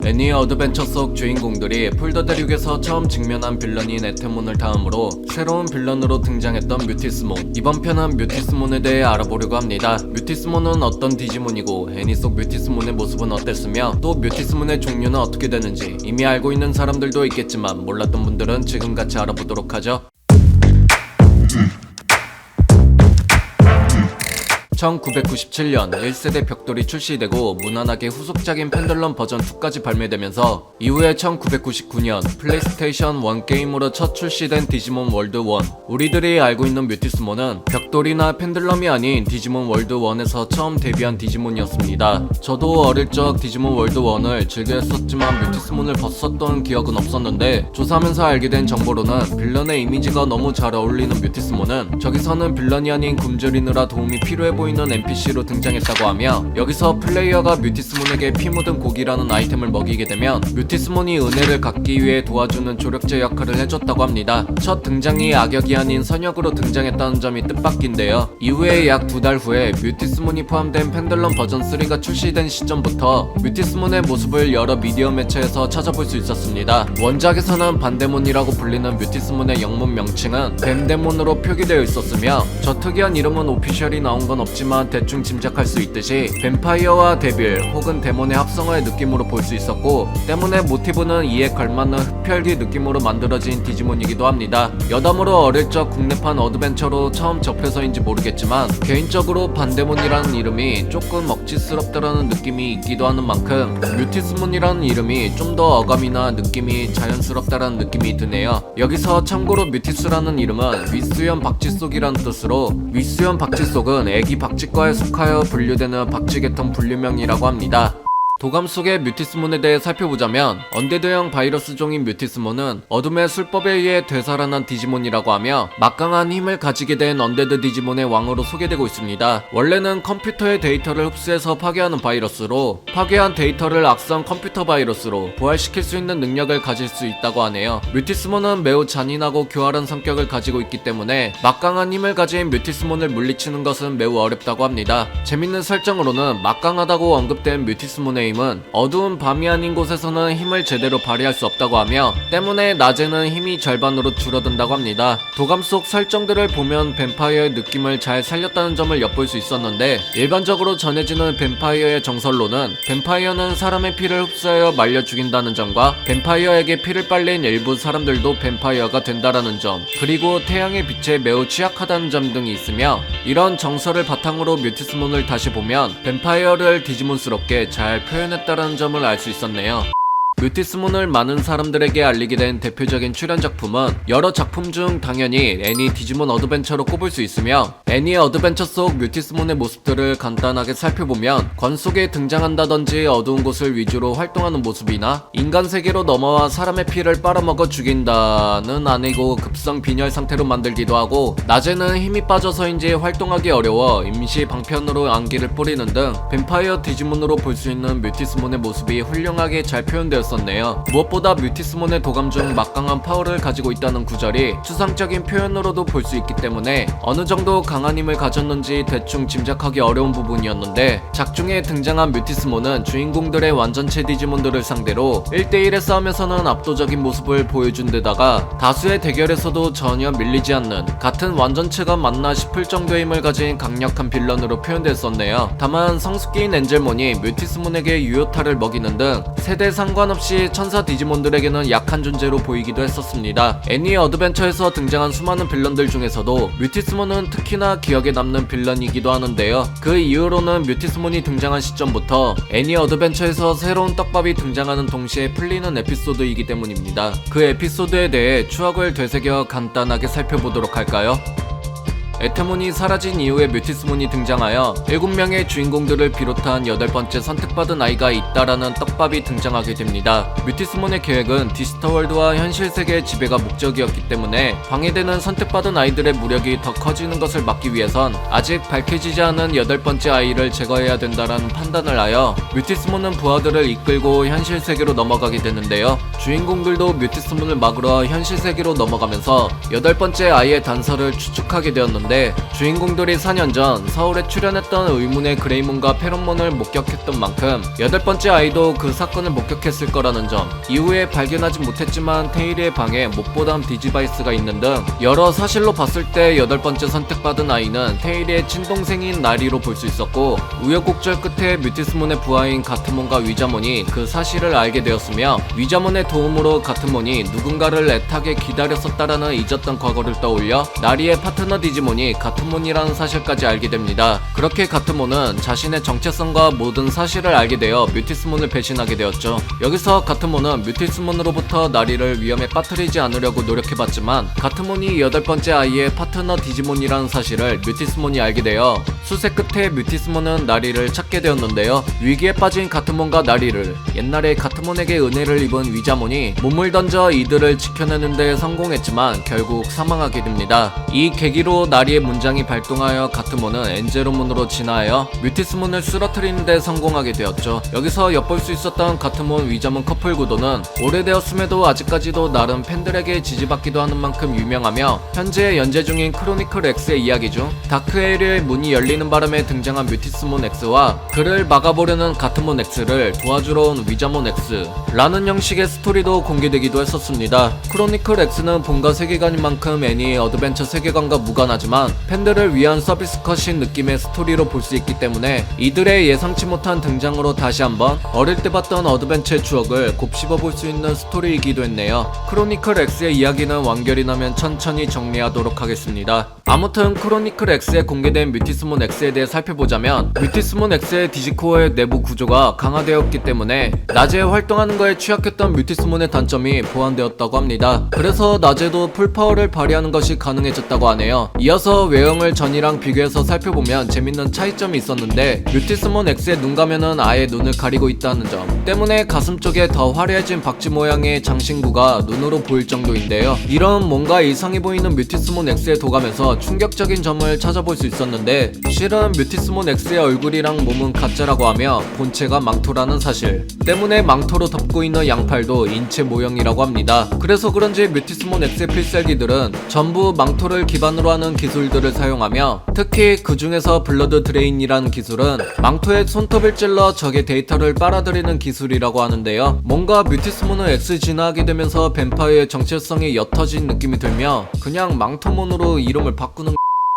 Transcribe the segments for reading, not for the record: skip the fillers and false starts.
애니 어드벤처 속 주인공들이 폴더 대륙에서 처음 직면한 빌런인 에테몬을 다음으로 새로운 빌런으로 등장했던 뮤티스몬. 이번 편은 뮤티스몬에 대해 알아보려고 합니다. 뮤티스몬은 어떤 디지몬이고 애니 속 뮤티스몬의 모습은 어땠으며 또 뮤티스몬의 종류는 어떻게 되는지 이미 알고 있는 사람들도 있겠지만 몰랐던 분들은 지금 같이 알아보도록 하죠. 1997년 1세대 벽돌이 출시되고 무난하게 후속작인 펜들럼 버전 2까지 발매되면서 이후에 1999년 플레이스테이션 1 게임으로 첫 출시된 디지몬 월드 1. 우리들이 알고 있는 뮤티스몬은 벽돌이나 펜들럼이 아닌 디지몬 월드 1에서 처음 데뷔한 디지몬이었습니다. 저도 어릴 적 디지몬 월드 1을 즐겨 했었지만 뮤티스몬을 봤었던 기억은 없었는데 조사하면서 알게 된 정보로는 빌런의 이미지가 너무 잘 어울리는 뮤티스몬은 저기서는 빌런이 아닌 굶주리느라 도움이 필요해 보이는 NPC로 등장했다고 하며 여기서 플레이어가 뮤티스몬에게 피 묻은 고기라는 아이템을 먹이게 되면 뮤티스몬이 은혜를 갚기 위해 도와주는 조력제 역할을 해줬다고 합니다. 첫 등장이 악역이 아닌 선역으로 등장했다는 점이 뜻밖인데요. 이후에 약 2달 후에 뮤티스몬이 포함된 펜들럼 버전 3가 출시된 시점부터 뮤티스몬의 모습을 여러 미디어 매체에서 찾아볼 수 있었습니다. 원작에서는 반데몬이라고 불리는 뮤티스몬의 영문 명칭은 뱀데몬으로 표기되어 있었으며 저 특이한 이름은 오피셜이 나온 건 없지만 대충 짐작할 수 있듯이 뱀파이어와 데빌 혹은 데몬의 합성어의 느낌으로 볼 수 있었고 때문에 모티브는 이에 걸맞는 흡혈귀 느낌으로 만들어진 디지몬이기도 합니다. 여담으로 어릴 적 국내판 어드벤처로 처음 접해서인지 모르겠지만 개인적으로 반데몬이라는 이름이 조금 억지스럽다라는 느낌이 있기도 하는 만큼 뮤티스몬이라는 이름이 좀 더 어감이나 느낌이 자연스럽다라는 느낌이 드네요. 여기서 참고로 뮤티스라는 이름은 윗수염 박쥐속이라는 뜻으로 윗수염 박쥐속은 애기 박쥐과에 속하여 분류되는 박쥐계통 분류명이라고 합니다. 도감 속의 뮤티스몬에 대해 살펴보자면 언데드형 바이러스 종인 뮤티스몬은 어둠의 술법에 의해 되살아난 디지몬이라고 하며 막강한 힘을 가지게 된 언데드 디지몬의 왕으로 소개되고 있습니다. 원래는 컴퓨터의 데이터를 흡수해서 파괴하는 바이러스로 파괴한 데이터를 악성 컴퓨터 바이러스로 부활시킬 수 있는 능력을 가질 수 있다고 하네요. 뮤티스몬은 매우 잔인하고 교활한 성격을 가지고 있기 때문에 막강한 힘을 가진 뮤티스몬을 물리치는 것은 매우 어렵다고 합니다. 재밌는 설정으로는 막강하다고 언급된 뮤티스몬의 힘은 어두운 밤이 아닌 곳에서는 힘을 제대로 발휘할 수 없다고 하며 때문에 낮에는 힘이 절반으로 줄어든다고 합니다. 도감 속 설정들을 보면 뱀파이어의 느낌을 잘 살렸다는 점을 엿볼 수 있었는데 일반적으로 전해지는 뱀파이어의 정설로는 뱀파이어는 사람의 피를 흡수하여 말려 죽인다는 점과 뱀파이어에게 피를 빨린 일부 사람들도 뱀파이어가 된다라는 점 그리고 태양의 빛에 매우 취약하다는 점 등이 있으며 이런 정설을 바탕으로 뮤티스몬을 다시 보면 뱀파이어를 디지몬스럽게 잘 표현했다라는 점을 알 수 있었네요. 뮤티스몬을 많은 사람들에게 알리게 된 대표적인 출연 작품은 여러 작품 중 당연히 애니 디지몬 어드벤처로 꼽을 수 있으며 애니 어드벤처 속 뮤티스몬의 모습들을 간단하게 살펴보면 권 속에 등장한다든지 어두운 곳을 위주로 활동하는 모습이나 인간 세계로 넘어와 사람의 피를 빨아먹어 죽인다는 아니고 급성 빈혈 상태로 만들기도 하고 낮에는 힘이 빠져서인지 활동하기 어려워 임시 방편으로 안기를 뿌리는 등 뱀파이어 디지몬으로 볼 수 있는 뮤티스몬의 모습이 훌륭하게 잘 표현되었습니다. 무엇보다 뮤티스몬의 도감 중 막강한 파워를 가지고 있다는 구절이 추상적인 표현으로도 볼 수 있기 때문에 어느 정도 강한 힘을 가졌는지 대충 짐작하기 어려운 부분이었는데 작중에 등장한 뮤티스몬은 주인공들의 완전체 디지몬들을 상대로 1대1의 싸움에서는 압도적인 모습을 보여준 데다가 다수의 대결에서도 전혀 밀리지 않는 같은 완전체가 맞나 싶을 정도의 힘을 가진 강력한 빌런으로 표현됐었네요. 다만 성숙기인 엔젤몬이 뮤티스몬에게 유효타를 먹이는 등 세대 상관없이 천사 디지몬들에게는 약한 존재로 보이기도 했었습니다. 애니 어드벤처에서 등장한 수많은 빌런들 중에서도 뮤티스몬은 특히나 기억에 남는 빌런이기도 하는데요. 그 이후로는 뮤티스몬이 등장한 시점부터 애니 어드벤처에서 새로운 떡밥이 등장하는 동시에 풀리는 에피소드이기 때문입니다. 그 에피소드에 대해 추억을 되새겨 간단하게 살펴보도록 할까요? 에테몬이 사라진 이후에 뮤티스몬이 등장하여 7명의 주인공들을 비롯한 8번째 선택받은 아이가 있다라는 떡밥이 등장하게 됩니다. 뮤티스몬의 계획은 디지털월드와 현실세계의 지배가 목적이었기 때문에 방해되는 선택받은 아이들의 무력이 더 커지는 것을 막기 위해선 아직 밝혀지지 않은 8번째 아이를 제거해야 된다라는 판단을 하여 뮤티스몬은 부하들을 이끌고 현실세계로 넘어가게 되는데요. 주인공들도 뮤티스몬을 막으러 현실세계로 넘어가면서 8번째 아이의 단서를 추측하게 되었는데 있는데 주인공들이 4년 전 서울에 출연했던 의문의 그레이몬과 페로몬을 목격했던 만큼 8번째 아이도 그 사건을 목격했을 거라는 점, 이후에 발견하지 못했지만 테일의 방에 못보던 디지바이스가 있는 등 여러 사실로 봤을 때 8번째 선택받은 아이는 테일의 친동생인 나리로 볼 수 있었고, 우여곡절 끝에 뮤티스몬의 부하인 가트몬과 위자몬이 그 사실을 알게 되었으며, 위자몬의 도움으로 가트몬이 누군가를 애타게 기다렸었다라는 잊었던 과거를 떠올려 나리의 파트너 디지몬이 가트몬이라는 사실까지 알게 됩니다. 그렇게 가트몬은 자신의 정체성과 모든 사실을 알게 되어 뮤티스몬을 배신하게 되었죠. 여기서 가트몬은 뮤티스몬으로부터 나리를 위험에 빠뜨리지 않으려고 노력해봤지만 가트몬이 8번째 아이의 파트너 디지몬이라는 사실을 뮤티스몬이 알게 되어 수세 끝에 뮤티스몬은 나리를 찾게 되었는데요. 위기에 빠진 가트몬과 나리를 옛날에 가트몬에게 은혜를 입은 위자몬이 몸을 던져 이들을 지켜내는 데 성공했지만 결국 사망하게 됩니다. 이 계기로 나리의 문장이 발동하여 가트몬은 엔제로문으로 진화하여 뮤티스몬을 쓰러뜨리는 데 성공하게 되었죠. 여기서 엿볼 수 있었던 가트몬 위자몬 커플 구도는 오래되었음에도 아직까지도 나름 팬들에게 지지받기도 하는 만큼 유명하며, 현재 연재 중인 크로니클 X의 이야기 중 다크에리의 문이 열리는 바람에 등장한 뮤티스몬 X와 그를 막아보려는 가트몬 X를 도와주러 온 위자몬 X 라는 형식의 스토리도 공개되기도 했었습니다. 크로니클 X는 본가 세계관인 만큼 애니의 어드벤처 세계관과 무관하지만 팬들을 위한 서비스 컷인 느낌의 스토리로 볼 수 있기 때문에 이들의 예상치 못한 등장으로 다시 한번 어릴 때 봤던 어드벤처의 추억을 곱씹어 볼 수 있는 스토리이기도 했네요. 크로니클 X의 이야기는 완결이 나면 천천히 정리하도록 하겠습니다. 아무튼 크로니클 X에 공개된 뮤티스몬 X에 대해 살펴보자면, 뮤티스몬 X의 디지코어의 내부 구조가 강화되었기 때문에 낮에 활동하는 거에 취약했던 뮤티스몬의 단점이 보완되었다고 합니다. 그래서 낮에도 풀파워를 발휘하는 것이 가능해졌다고 하네요. 이어서 외형을 전이랑 비교해서 살펴보면 재밌는 차이점이 있었는데, 뮤티스몬 X의 눈가면은 아예 눈을 가리고 있다는 점 때문에 가슴 쪽에 더 화려해진 박쥐 모양의 장신구가 눈으로 보일 정도인데요. 이런 뭔가 이상해 보이는 뮤티스몬 X의 도감에서 충격적인 점을 찾아볼 수 있었는데, 실은 뮤티스몬 X의 얼굴이랑 몸은 가짜라고 하며 본체가 망토라는 사실 때문에 망토로 덮고 있는 양팔도 인체 모형이라고 합니다. 그래서 그런지 뮤티스몬 X의 필살기들은 전부 망토를 기반으로 하는 기술들을 사용하며, 특히 그 중에서 블러드 드레인이라는 기술은 망토에 손톱을 찔러 적의 데이터를 빨아들이는 기술이라고 하는데요. 뭔가 뮤티스몬은 X 진화하게 되면서 뱀파이어의 정체성이 옅어진 느낌이 들며 그냥 망토몬으로 이름을 바꾸는.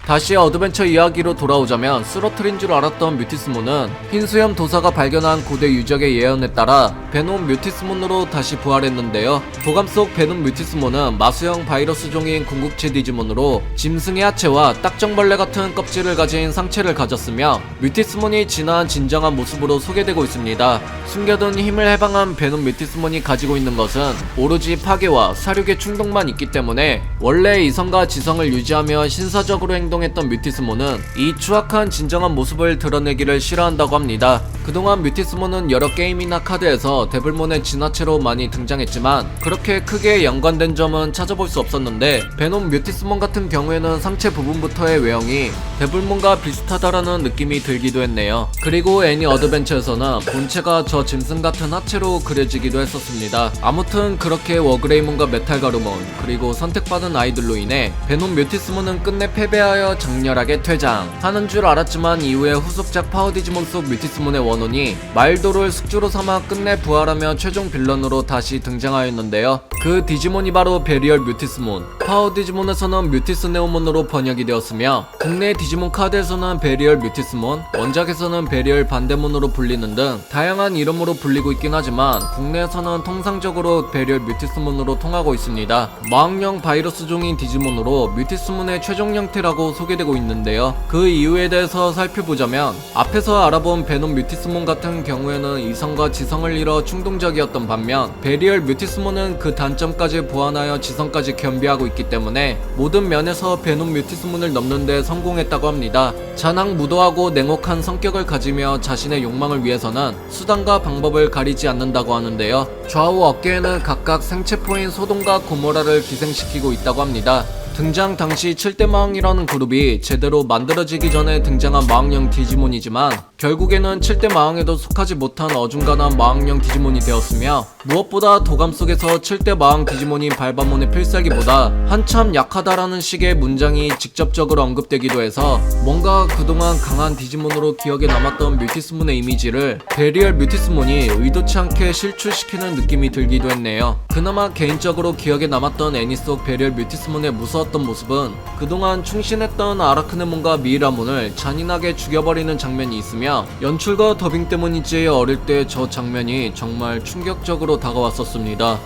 다시 어드벤처 이야기로 돌아오자면, 쓰러트린 줄 알았던 뮤티스몬은 흰수염 도사가 발견한 고대 유적의 예언에 따라 베놈 뮤티스몬으로 다시 부활했는데요. 도감 속 베놈 뮤티스몬은 마수형 바이러스 종인 궁극체 디지몬으로 짐승의 하체와 딱정벌레 같은 껍질을 가진 상체를 가졌으며, 뮤티스몬이 진화한 진정한 모습으로 소개되고 있습니다. 숨겨둔 힘을 해방한 베놈 뮤티스몬이 가지고 있는 것은 오로지 파괴와 사륙의 충동만 있기 때문에 원래 이성과 지성을 유지하며 신사적으로 행동했던 뮤티스몬은 이 추악한 진정한 모습을 드러내기를 싫어한다고 합니다. 그동안 뮤티스몬은 여러 게임이나 카드에서 데블몬의 진화체로 많이 등장했지만 그렇게 크게 연관된 점은 찾아볼 수 없었는데, 베놈 뮤티스몬 같은 경우에는 상체 부분부터의 외형이 데블몬과 비슷하다라는 느낌이 들기도 했네요. 그리고 애니 어드벤처에서는 본체가 저 짐승 같은 하체로 그려지기도 했었습니다. 아무튼 그렇게 워그레이몬과 메탈가루몬 그리고 선택받은 아이들로 인해 베놈 뮤티스몬은 끝내 패배하여 장렬하게 퇴장하는 줄 알았지만, 이후에 후속작 파워디지몬 속 뮤티스몬의 원혼이 말도를 숙주로 삼아 끝내 부활하며 최종 빌런으로 다시 등장하였는데요. 그 디지몬이 바로 베리얼 뮤티스몬, 파워디지몬에서는 뮤티스네오몬으로 번역이 되었으며, 국내 디지몬 카드에서는 베리얼 뮤티스몬, 원작에서는 베리얼 반데몬으로 불리는 등 다양한 이름으로 불리고 있긴 하지만 국내에서는 통상적으로 베리얼 뮤티스몬으로 통하고 있습니다. 마왕형 바이러스 종인 디지몬으로 뮤티스몬의 최종 형태라고 소개되고 있는데요. 그 이유에 대해서 살펴보자면, 앞에서 알아본 베놈 뮤티스몬 같은 경우에는 이성과 지성을 잃어 충동적이었던 반면, 베리얼 뮤티스몬은 그 단점까지 보완하여 지성까지 겸비하고 있기 때문에 모든 면에서 베놈 뮤티스몬을 넘는 데 성공했다고 합니다. 잔악무도하고 냉혹한 성격을 가지며 자신의 욕망을 위해서는 수단과 방법을 가리지 않는다고 하는데요. 좌우 어깨에는 각각 생체포인 소돔과 고모라를 기생시키고 있다고 합니다. 등장 당시 7대 마왕이라는 그룹이 제대로 만들어지기 전에 등장한 마왕형 디지몬이지만 결국에는 7대 마왕에도 속하지 못한 어중간한 마왕형 디지몬이 되었으며, 무엇보다 도감 속에서 7대 마왕 디지몬인 발바몬의 필살기보다 한참 약하다라는 식의 문장이 직접적으로 언급되기도 해서 뭔가 그동안 강한 디지몬으로 기억에 남았던 뮤티스몬의 이미지를 베리얼 뮤티스몬이 의도치 않게 실추시키는 느낌이 들기도 했네요. 그나마 개인적으로 기억에 남았던 애니 속 베리얼 뮤티스몬의 무서웠던 모습은 그동안 충신했던 아라크네몬과 미이라몬을 잔인하게 죽여버리는 장면이 있으며, 연출과 더빙 때문인지 어릴 때 저 장면이 정말 충격적으로 다가왔었습니다.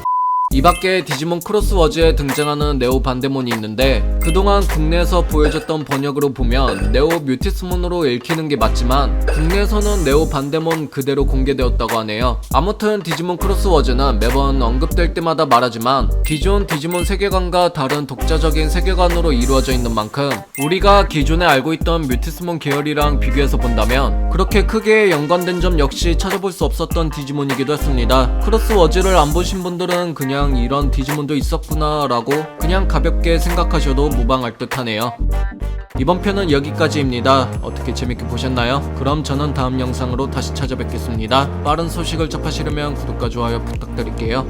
이 밖에 디지몬 크로스워즈에 등장하는 네오 반데몬이 있는데, 그동안 국내에서 보여줬던 번역으로 보면 네오 뮤티스몬으로 읽히는 게 맞지만 국내에서는 네오 반데몬 그대로 공개되었다고 하네요. 아무튼 디지몬 크로스워즈는 매번 언급될 때마다 말하지만 기존 디지몬 세계관과 다른 독자적인 세계관으로 이루어져 있는 만큼 우리가 기존에 알고 있던 뮤티스몬 계열이랑 비교해서 본다면 그렇게 크게 연관된 점 역시 찾아볼 수 없었던 디지몬이기도 했습니다. 크로스워즈를 안 보신 분들은 그냥 이런 디지몬도 있었구나 라고 그냥 가볍게 생각하셔도 무방할 듯 하네요. 이번 편은 여기까지입니다. 어떻게 재밌게 보셨나요? 그럼 저는 다음 영상으로 다시 찾아뵙겠습니다. 빠른 소식을 접하시려면 구독과 좋아요 부탁드릴게요.